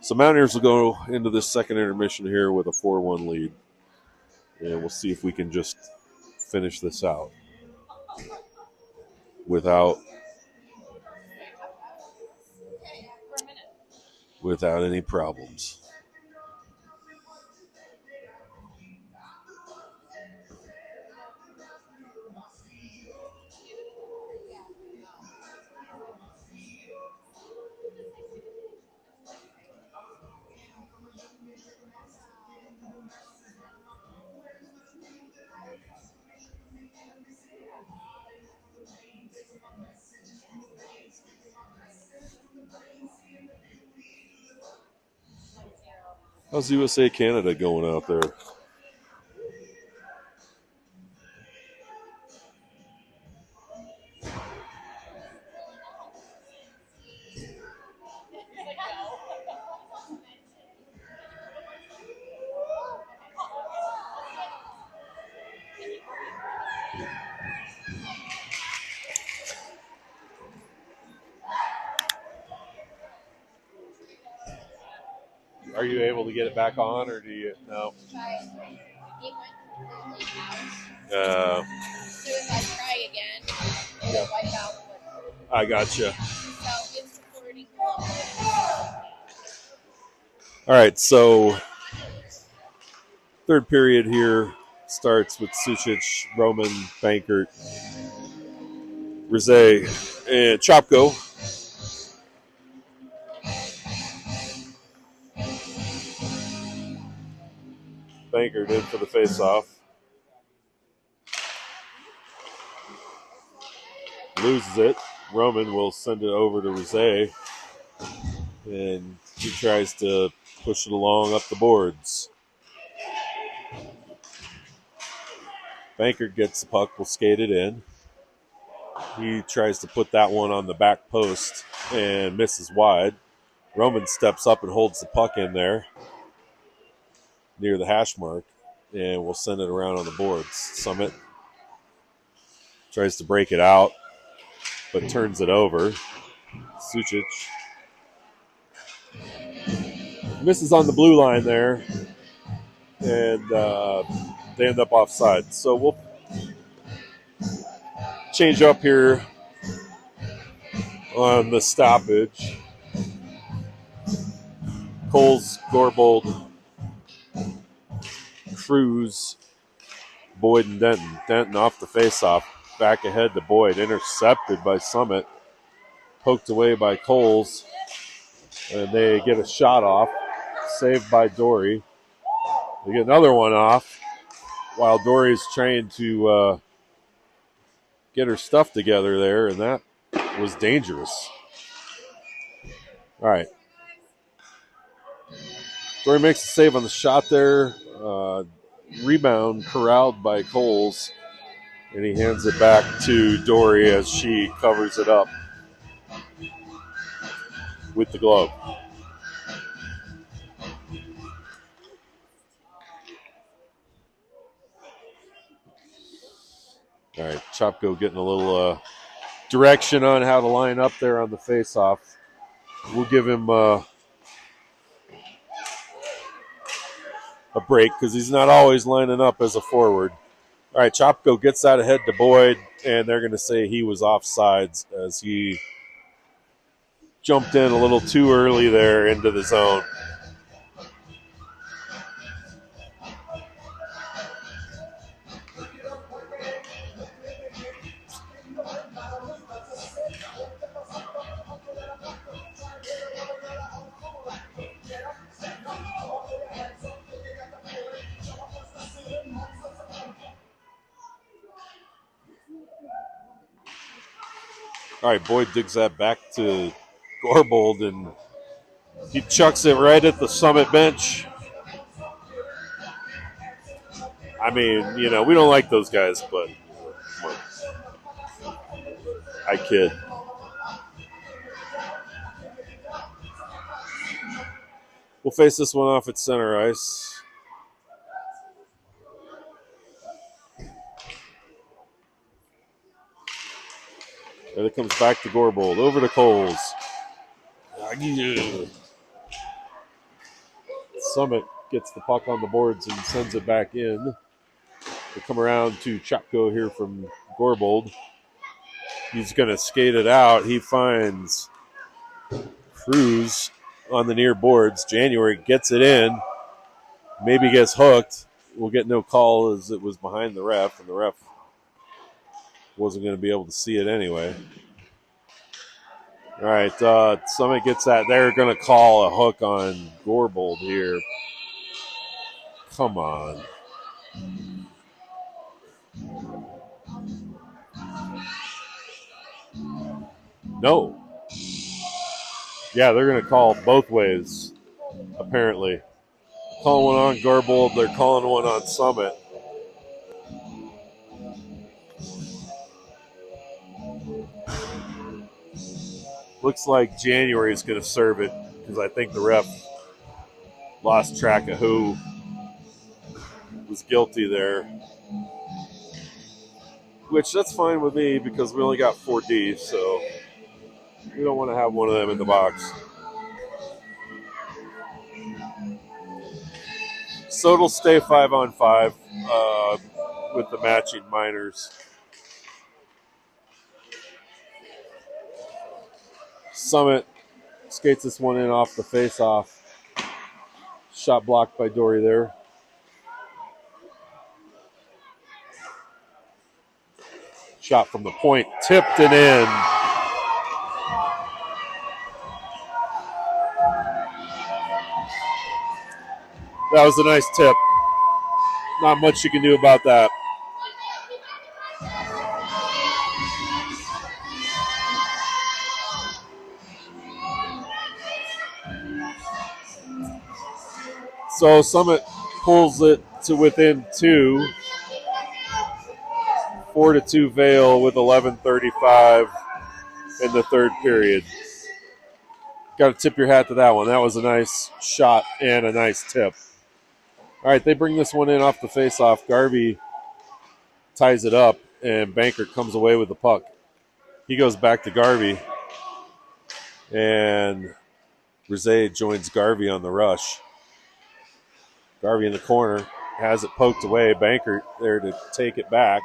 So Mountaineers will go into this second intermission here with a 4-1 lead. And we'll see if we can just finish this out without any problems. How's USA Canada going out there? Are you able to get it back on, or do you? No. So if I try again, it'll wipe out what. I gotcha. So it's recording. All right, so third period here starts with Sucic, Roman, Bankert, Rizé, and Chopko. Bankert in for the face-off. Loses it. Roman will send it over to Rizé, and he tries to push it along up the boards. Bankert gets the puck, will skate it in. He tries to put that one on the back post and misses wide. Roman steps up and holds the puck in there near the hash mark, and we'll send it around on the boards. Summit tries to break it out, but turns it over. Sucic misses on the blue line there, and they end up offside. So we'll change up here on the stoppage. Coles, Gorbold, Cruz, Boyd, and Denton. Denton off the faceoff. Back ahead to Boyd. Intercepted by Summit. Poked away by Coles. And they get a shot off. Saved by Dory. They get another one off while Dory's trying to get her stuff together there, and that was dangerous. All right. Dory makes a save on the shot there. Rebound corralled by Coles, and he hands it back to Dory as she covers it up with the glove. All right, Chopko getting a little direction on how to line up there on the faceoff. We'll give him a break because he's not always lining up as a forward. All right, Chopko gets out ahead to Boyd, and they're going to say he was offsides as he jumped in a little too early there into the zone. All right, Boyd digs that back to Gorbold, and he chucks it right at the Summit bench. I mean, you know, we don't like those guys, but I kid. We'll face this one off at center ice. And it comes back to Gorbold. Over to Coles. Summit gets the puck on the boards and sends it back in. We come around to Chopko here from Gorbold. He's going to skate it out. He finds Cruz on the near boards. January gets it in. Maybe gets hooked. We'll get no call as it was behind the ref, and the ref wasn't going to be able to see it anyway. All right, Summit gets that. They're going to call a hook on Gorbold here. Come on. No. Yeah, they're going to call both ways, apparently. Calling one on Gorbold. They're calling one on Summit. Looks like January is going to serve it because I think the ref lost track of who was guilty there. Which, that's fine with me because we only got 4D, so we don't want to have one of them in the box. So it'll stay 5-on-5 with the matching minors. Summit skates this one in off the face-off. Shot blocked by Dory there. Shot from the point, tipped and in. That was a nice tip. Not much you can do about that. So Summit pulls it to within 2. 4-2 Vail with 11:35 in the third period. Got to tip your hat to that one. That was a nice shot and a nice tip. All right, they bring this one in off the face-off. Garvey ties it up, and Bankert comes away with the puck. He goes back to Garvey, and Rizet joins Garvey on the rush. Garvey in the corner has it poked away. Bankert there to take it back.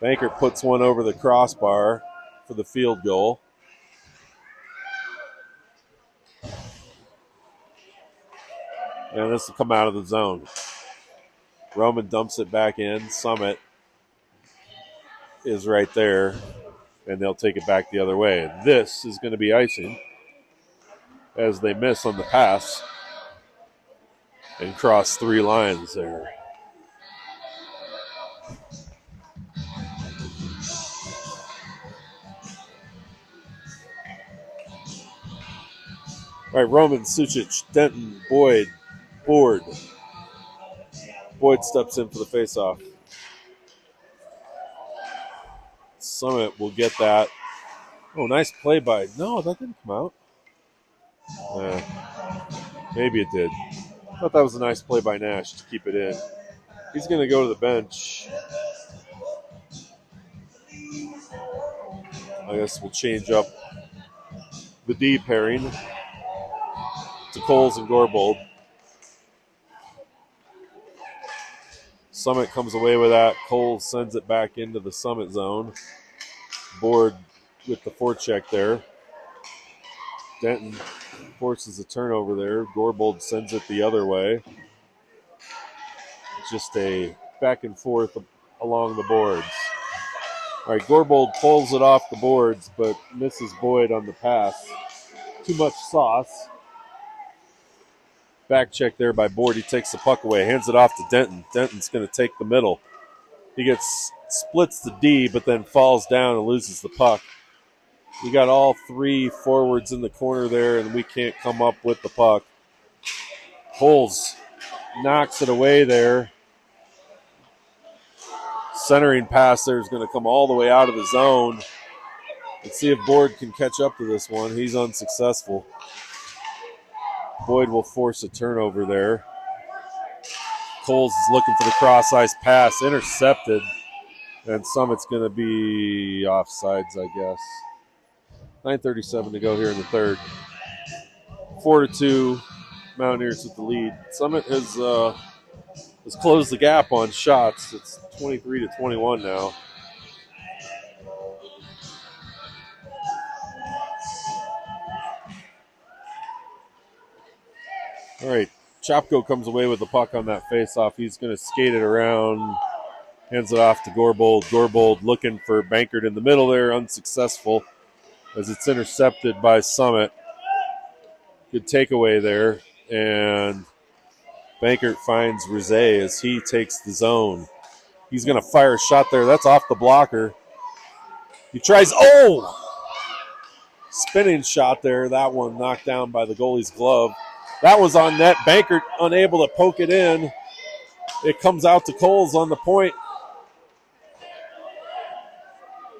Bankert puts one over the crossbar for the field goal. And this will come out of the zone. Roman dumps it back in. Summit is right there, and they'll take it back the other way. This is going to be icing as they miss on the pass and cross 3 lines there. All right, Roman, Sucic, Denton, Boyd, Board. Boyd steps in for the faceoff. Summit will get that. Oh, nice play by. No, that didn't come out. Maybe it did. I thought that was a nice play by Nash to keep it in. He's going to go to the bench. I guess we'll change up the D pairing to Coles and Gorbold. Summit comes away with that. Coles sends it back into the Summit zone. Board with the forecheck there. Denton forces a turnover there. Gorbold sends it the other way. Just a back and forth along the boards. All right, Gorbold pulls it off the boards, but misses Boyd on the pass. Too much sauce. Back check there by Board. He takes the puck away, hands it off to Denton. Denton's going to take the middle. He splits the D, but then falls down and loses the puck. We got all three forwards in the corner there, and we can't come up with the puck. Coles knocks it away there. Centering pass there is going to come all the way out of the zone. Let's see if Boyd can catch up to this one. He's unsuccessful. Boyd will force a turnover there. Coles is looking for the cross-ice pass. Intercepted. And Summit's going to be offsides, I guess. 9:37 to go here in the third. 4-2, Mountaineers with the lead. Summit has closed the gap on shots. It's 23-21 now. All right, Chopko comes away with the puck on that faceoff. He's going to skate it around, hands it off to Gorbold. Gorbold looking for Bankert in the middle there, unsuccessful as it's intercepted by Summit. Good takeaway there, and Bankert finds Rizet as he takes the zone. He's going to fire a shot there. That's off the blocker. He tries, spinning shot there. That one knocked down by the goalie's glove. That was on net. Bankert unable to poke it in. It comes out to Coles on the point.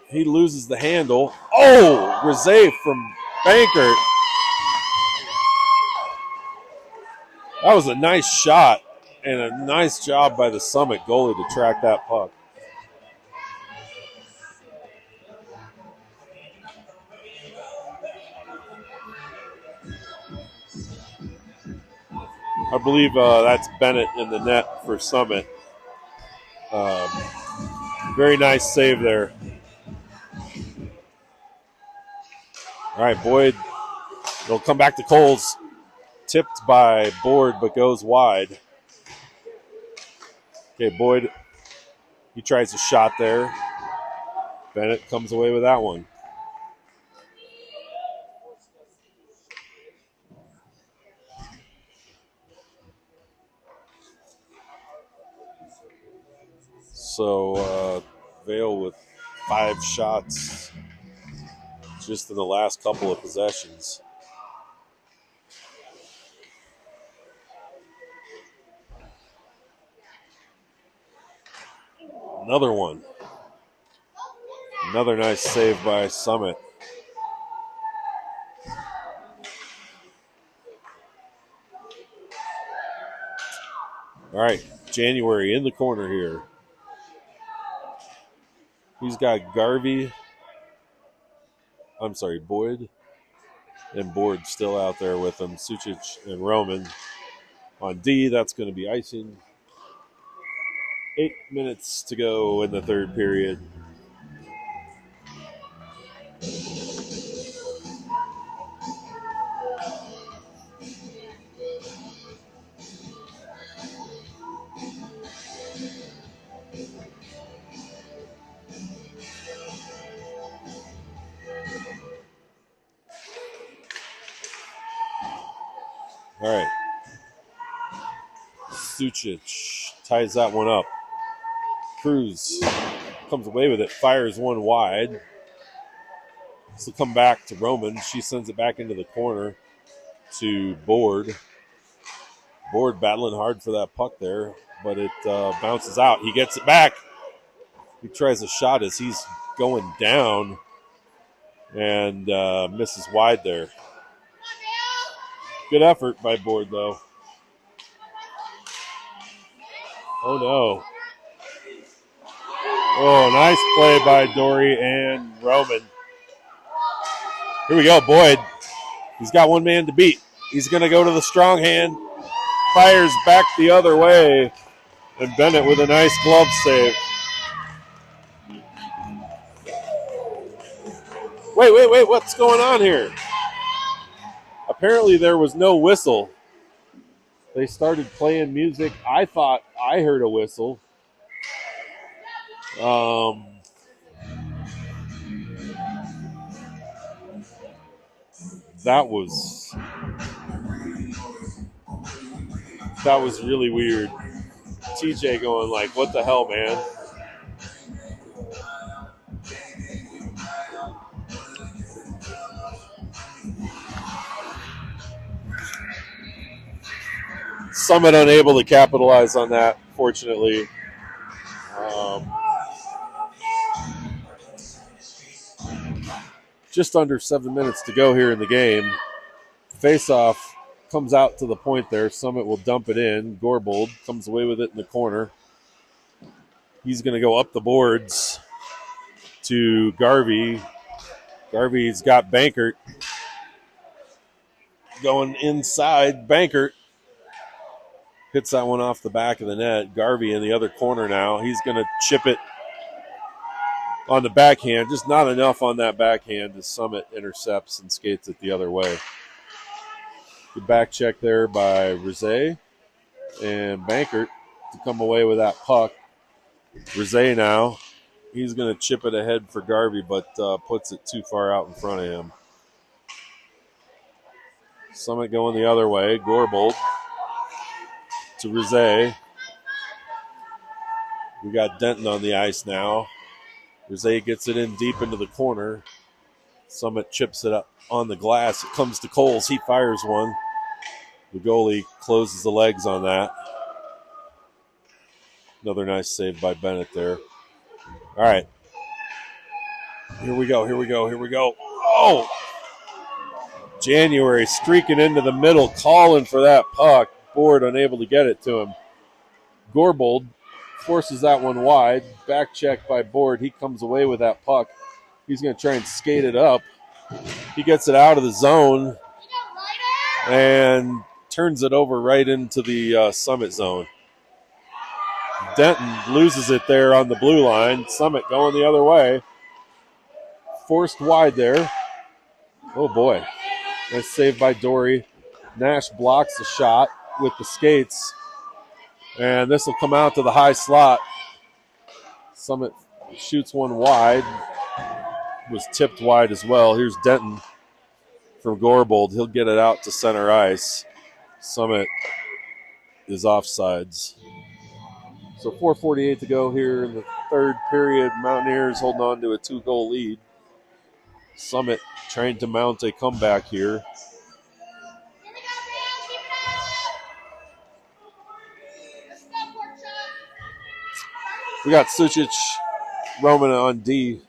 He loses the handle. Rizet from Bankert. That was a nice shot and a nice job by the Summit goalie to track that puck. I believe that's Bennett in the net for Summit. Very nice save there. All right, Boyd. It'll come back to Coles. Tipped by Board, but goes wide. Okay, Boyd. He tries a shot there. Bennett comes away with that one. So Vail with 5 shots just in the last couple of possessions. Another one. Another nice save by Summit. All right, January in the corner here. He's got Boyd and Board still out there with him. Sucic and Roman on D. That's going to be icing. 8 minutes to go in the third period. All right. Sucic ties that one up. Cruz comes away with it, fires one wide. This will come back to Roman. She sends it back into the corner to Board. Board battling hard for that puck there, but it bounces out. He gets it back. He tries a shot as he's going down and misses wide there. Good effort by Board, though. Oh, no. Oh, nice play by Dory and Roman. Here we go, Boyd. He's got one man to beat. He's going to go to the strong hand. Fires back the other way. And Bennett with a nice glove save. Wait. What's going on here? Apparently there was no whistle. They started playing music. I thought I heard a whistle. That was really weird. TJ going like, what the hell, man? Summit unable to capitalize on that, fortunately. Just under 7 minutes to go here in the game. Face-off comes out to the point there. Summit will dump it in. Gorbold comes away with it in the corner. He's going to go up the boards to Garvey. Garvey's got Bankert going inside. Bankert hits that one off the back of the net. Garvey in the other corner now. He's going to chip it on the backhand. Just not enough on that backhand as Summit intercepts and skates it the other way. Good back check there by Rizet and Bankert to come away with that puck. Rizet now. He's going to chip it ahead for Garvey, but puts it too far out in front of him. Summit going the other way. Gorbold to Rizet. We got Denton on the ice now. Rizet gets it in deep into the corner. Summit chips it up on the glass. It comes to Coles. He fires one. The goalie closes the legs on that. Another nice save by Bennett there. All right. Here we go. Oh! January streaking into the middle, calling for that puck. Board unable to get it to him. Gorbold forces that one wide. Back check by Board. He comes away with that puck. He's going to try and skate it up. He gets it out of the zone and turns it over right into the Summit zone. Denton loses it there on the blue line. Summit going the other way. Forced wide there. Oh, boy. Nice save by Dory. Nash blocks the shot with the skates. And this will come out to the high slot. Summit shoots one wide. Was tipped wide as well. Here's Denton from Gorbold. He'll get it out to center ice. Summit is offsides. So 4:48 to go here in the third period. Mountaineers holding on to a 2-goal lead. Summit trying to mount a comeback here. We got Sucic, Roman on D.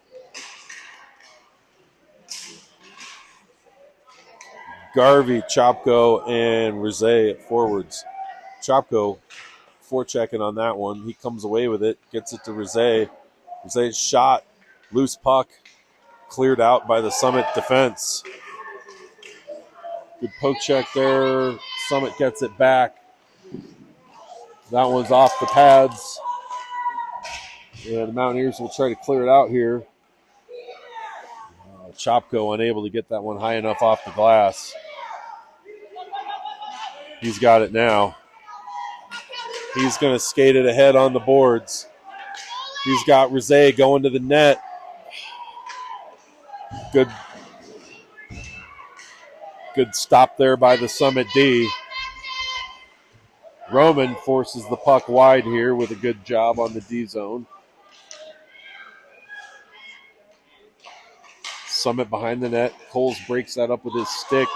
Garvey, Chopko, and Rizet at forwards. Chopko forechecking on that one. He comes away with it, gets it to Rizet. Rizet's shot, loose puck, cleared out by the Summit defense. Good poke check there. Summit gets it back. That one's off the pads. And the Mountaineers will try to clear it out here. Chopko unable to get that one high enough off the glass. He's got it now. He's going to skate it ahead on the boards. He's got Rizet going to the net. Good stop there by the Summit D. Roman forces the puck wide here with a good job on the D zone. Summit behind the net. Coles breaks that up with his stick.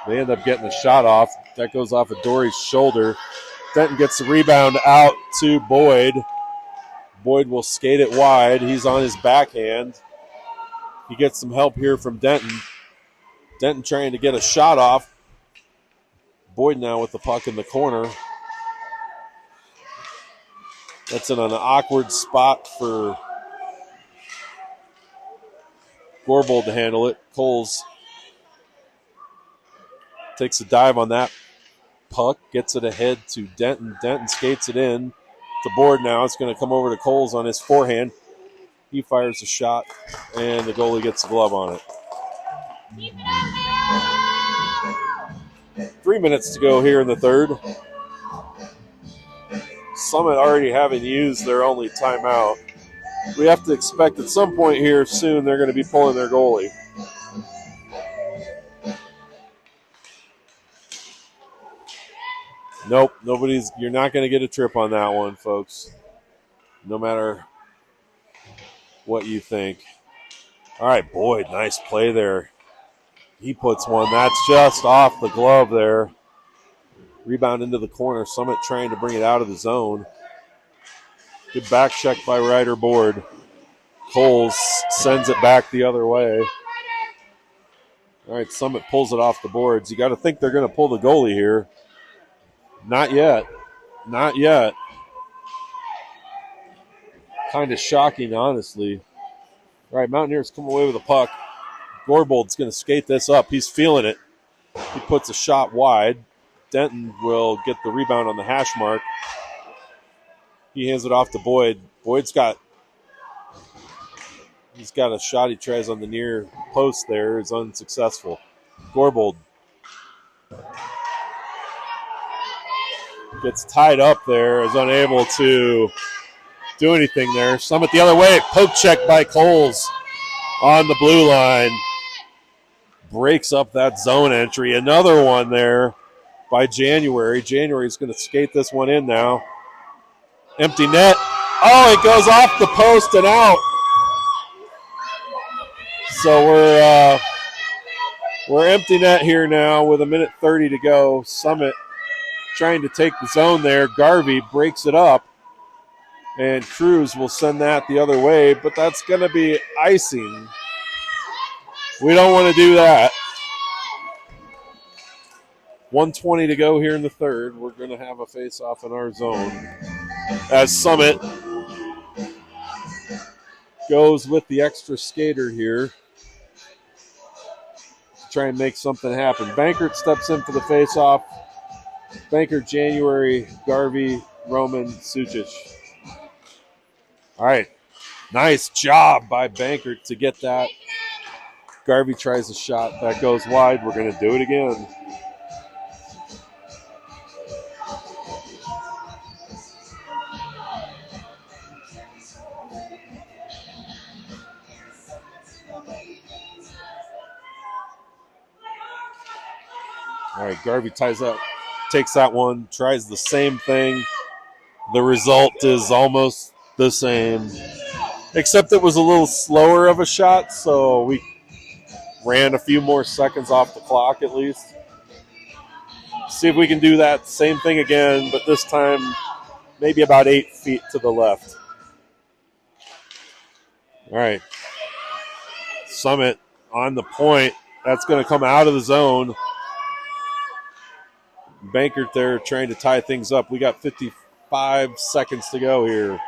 They end up getting the shot off. That goes off of Dory's shoulder. Denton gets the rebound out to Boyd. Boyd will skate it wide. He's on his backhand. He gets some help here from Denton. Denton trying to get a shot off. Boyd now with the puck in the corner. That's in an awkward spot for Gorbold to handle it. Coles takes a dive on that puck, gets it ahead to Denton. Denton skates it in to Board now. It's going to come over to Coles on his forehand. He fires a shot, and the goalie gets a glove on it. 3 minutes to go here in the third. Summit already having used their only timeout. We have to expect at some point here soon they're going to be pulling their goalie. Nope, you're not going to get a trip on that one, folks. No matter what you think. All right, Boyd, nice play there. He puts one. That's just off the glove there. Rebound into the corner. Summit trying to bring it out of the zone. Good back check by Ryder Board. Coles sends it back the other way. All right, Summit pulls it off the boards. You got to think they're going to pull the goalie here. Not yet. Not yet. Kind of shocking, honestly. All right, Mountaineers come away with a puck. Gorbold's going to skate this up. He's feeling it. He puts a shot wide. Denton will get the rebound on the hash mark. He hands it off to Boyd. Boyd's got a shot he tries on the near post there. Is unsuccessful. Gorbold gets tied up there. Is unable to do anything there. Summit the other way. Poke check by Coles on the blue line. Breaks up that zone entry. Another one there by January. January's going to skate this one in now. Empty net. Oh, it goes off the post and out. So we're empty net here now with 1:30 to go. Summit trying to take the zone there. Garvey breaks it up. And Cruz will send that the other way, but that's going to be icing. We don't want to do that. 1:20 to go here in the third. We're going to have a face-off in our zone as Summit goes with the extra skater here to try and make something happen. Bankert steps in for the face-off. Bankert, January, Garvey, Roman, Sucic. All right. Nice job by Bankert to get that. Garvey tries a shot. That goes wide. We're going to do it again. All right, Garvey ties up, takes that one, tries the same thing. The result is almost the same, except it was a little slower of a shot, so we ran a few more seconds off the clock at least. See if we can do that same thing again, but this time maybe about 8 feet to the left. All right. Summit on the point. That's going to come out of the zone. Bankert there trying to tie things up. We got 55 seconds to go here.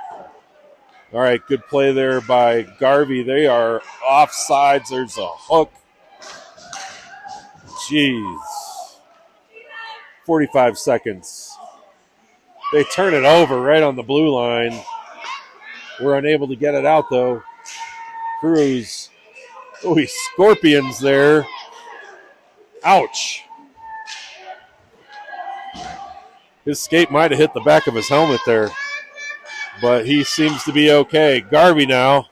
All right, good play there by Garvey. They are offsides. There's a hook. Jeez. 45 seconds. They turn it over right on the blue line. We're unable to get it out, though. Cruz. Oh, he scorpions there. Ouch. His skate might have hit the back of his helmet there, but he seems to be okay. Garvey now.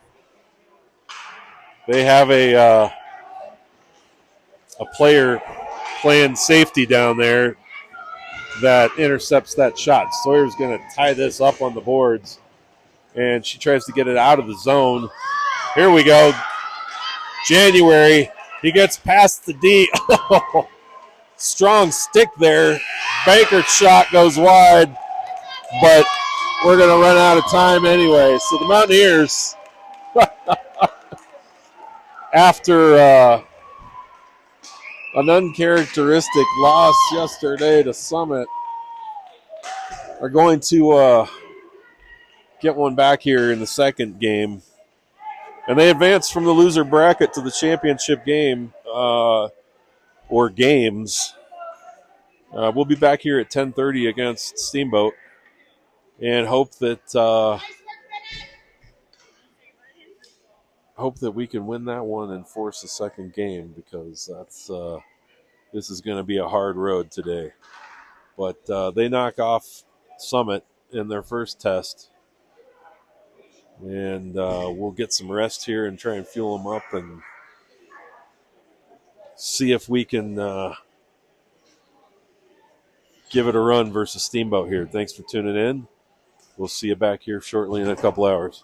They have a player playing safety down there that intercepts that shot. Sawyer's going to tie this up on the boards, and she tries to get it out of the zone. Here we go. January. He gets past the D. Strong stick there. Banker's shot goes wide, but we're going to run out of time anyway. So the Mountaineers, after an uncharacteristic loss yesterday to Summit, are going to get one back here in the second game. And they advance from the loser bracket to the championship game, or games. We'll be back here at 10:30 against Steamboat and hope that we can win that one and force a second game, because this is going to be a hard road today. But they knock off Summit in their first test, and we'll get some rest here and try and fuel them up and see if we can give it a run versus Steamboat here. Thanks for tuning in. We'll see you back here shortly in a couple hours.